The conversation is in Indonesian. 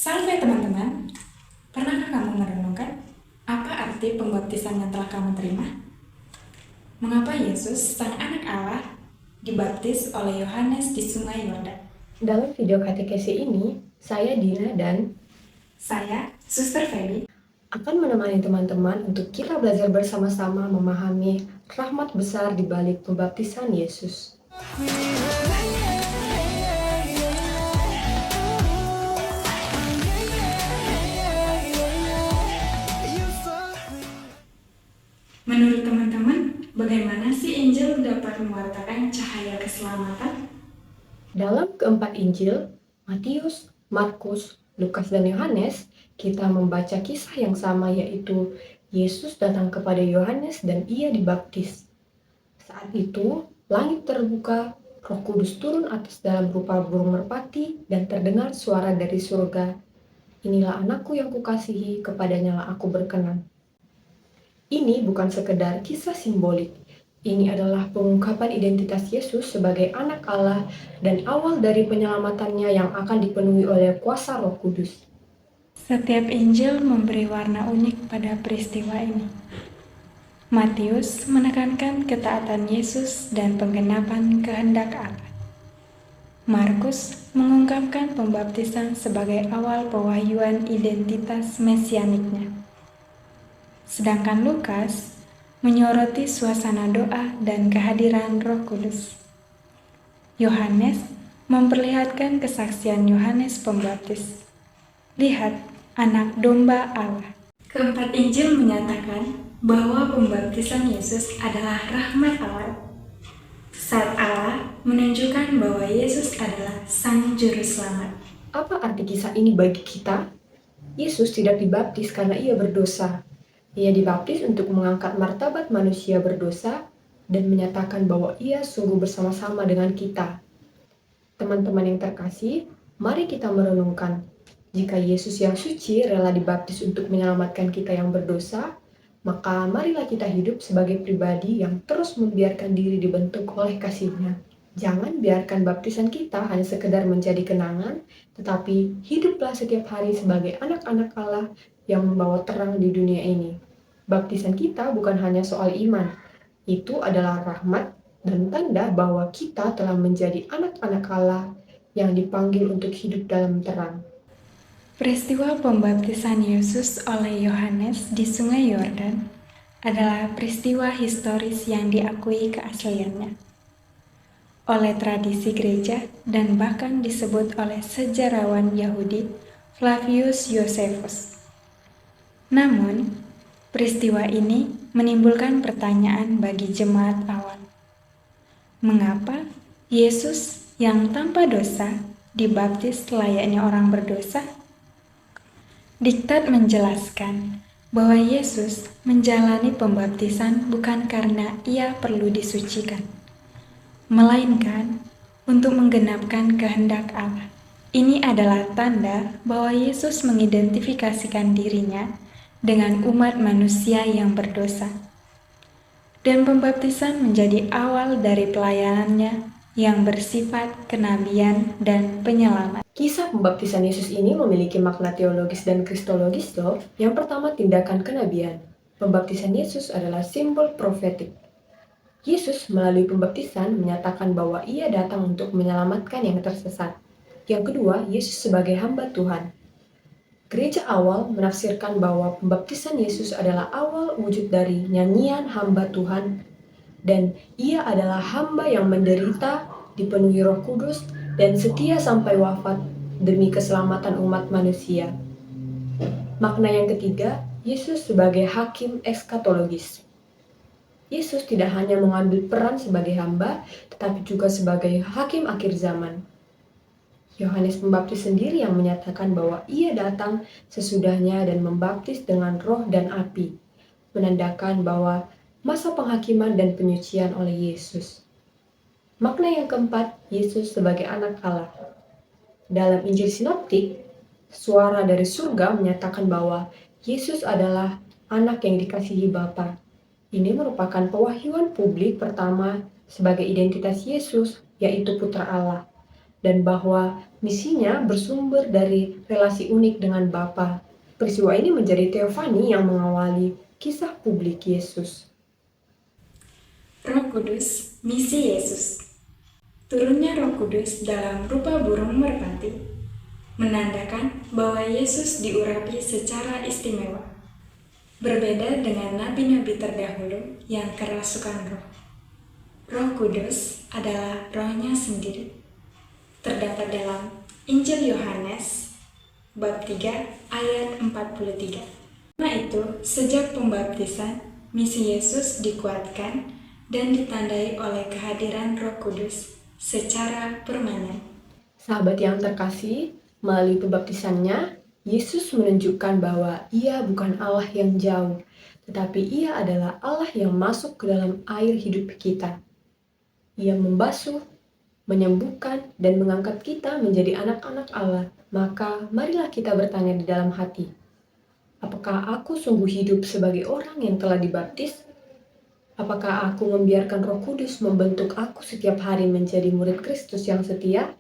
Salve teman-teman, pernahkah kamu merenungkan apa arti pembaptisan yang telah kamu terima? Mengapa Yesus, Sang Anak Allah, dibaptis oleh Yohanes di Sungai Yordan? Dalam video katekesi ini, saya Dina dan Saya, Suster Feby, akan menemani teman-teman untuk kita belajar bersama-sama memahami rahmat besar di balik pembaptisan Yesus. menurut teman-teman, bagaimana sih Injil dapat mewartakan cahaya keselamatan? Dalam keempat Injil, Matius, Markus, Lukas, dan Yohanes, kita membaca kisah yang sama, yaitu Yesus datang kepada Yohanes dan ia dibaptis. Saat itu, langit terbuka, Roh Kudus turun atas dalam rupa burung merpati, dan terdengar suara dari surga, "Inilah anakku yang kukasihi, kepadanya aku berkenan." Ini bukan sekedar kisah simbolik. Ini adalah pengungkapan identitas Yesus sebagai anak Allah dan awal dari penyelamatannya yang akan dipenuhi oleh kuasa Roh Kudus. Setiap Injil memberi warna unik pada peristiwa ini. Matius menekankan ketaatan Yesus dan penggenapan kehendak Allah. Markus mengungkapkan pembaptisan sebagai awal pewahyuan identitas mesianiknya. Sedangkan Lukas menyoroti suasana doa dan kehadiran Roh Kudus. Yohanes memperlihatkan kesaksian Yohanes Pembaptis. Lihat, anak domba Allah. Keempat Injil menyatakan bahwa pembaptisan Yesus adalah rahmat Allah. Saat Allah menunjukkan bahwa Yesus adalah Sang Juru Selamat. Apa arti kisah ini bagi kita? Yesus tidak dibaptis karena ia berdosa. Ia dibaptis untuk mengangkat martabat manusia berdosa dan menyatakan bahwa ia sungguh bersama-sama dengan kita. Teman-teman yang terkasih, mari kita merenungkan. Jika Yesus yang suci rela dibaptis untuk menyelamatkan kita yang berdosa, maka marilah kita hidup sebagai pribadi yang terus membiarkan diri dibentuk oleh kasih-Nya. Jangan biarkan baptisan kita hanya sekedar menjadi kenangan, tetapi hiduplah setiap hari sebagai anak-anak Allah yang membawa terang di dunia ini. Baptisan kita bukan hanya soal iman, itu adalah rahmat dan tanda bahwa kita telah menjadi anak-anak Allah yang dipanggil untuk hidup dalam terang. Peristiwa pembaptisan Yesus oleh Yohanes di Sungai Yordan adalah peristiwa historis yang diakui keasliannya oleh tradisi gereja dan bahkan disebut oleh sejarawan Yahudi Flavius Josephus. Namun, peristiwa ini menimbulkan pertanyaan bagi jemaat awam. Mengapa Yesus yang tanpa dosa dibaptis layaknya orang berdosa? Diktat menjelaskan bahwa Yesus menjalani pembaptisan bukan karena ia perlu disucikan, melainkan untuk menggenapkan kehendak Allah. Ini adalah tanda bahwa Yesus mengidentifikasikan dirinya dengan umat manusia yang berdosa. Dan pembaptisan menjadi awal dari pelayanannya yang bersifat kenabian dan penyelamat. Kisah pembaptisan Yesus ini memiliki makna teologis dan kristologis loh. Yang pertama, tindakan kenabian. Pembaptisan Yesus adalah simbol profetik. Yesus melalui pembaptisan menyatakan bahwa ia datang untuk menyelamatkan yang tersesat. Yang kedua, Yesus sebagai hamba Tuhan. Gereja awal menafsirkan bahwa pembaptisan Yesus adalah awal wujud dari nyanyian hamba Tuhan, dan ia adalah hamba yang menderita, dipenuhi Roh Kudus, dan setia sampai wafat demi keselamatan umat manusia. Makna yang ketiga, Yesus sebagai hakim eskatologis. Yesus tidak hanya mengambil peran sebagai hamba, tetapi juga sebagai hakim akhir zaman. Yohanes Pembaptis sendiri yang menyatakan bahwa ia datang sesudahnya dan membaptis dengan roh dan api, menandakan bahwa masa penghakiman dan penyucian oleh Yesus. Makna yang keempat, Yesus sebagai anak Allah. Dalam Injil Sinoptik, suara dari surga menyatakan bahwa Yesus adalah anak yang dikasihi Bapa. Ini merupakan pewahyuan publik pertama sebagai identitas Yesus, yaitu Putra Allah. dan bahwa misinya bersumber dari relasi unik dengan Bapa. Peristiwa ini menjadi teofani yang mengawali kisah publik Yesus. Roh Kudus, misi Yesus. Turunnya Roh Kudus dalam rupa burung merpati menandakan bahwa Yesus diurapi secara istimewa. Berbeda dengan nabi-nabi terdahulu yang kerasukan roh. Roh Kudus adalah rohnya sendiri. Terdapat dalam Injil Yohanes bab 3 ayat 43. Karena itu, sejak pembaptisan, misi Yesus dikuatkan dan ditandai oleh kehadiran Roh Kudus secara permanen. Sahabat yang terkasih, melalui pembaptisannya, Yesus menunjukkan bahwa Ia bukan Allah yang jauh, tetapi Ia adalah Allah yang masuk ke dalam air hidup kita. Ia membasuh, menyembuhkan, dan mengangkat kita menjadi anak-anak Allah. Maka marilah kita bertanya di dalam hati, apakah aku sungguh hidup sebagai orang yang telah dibaptis? Apakah aku membiarkan Roh Kudus membentuk aku setiap hari menjadi murid Kristus yang setia?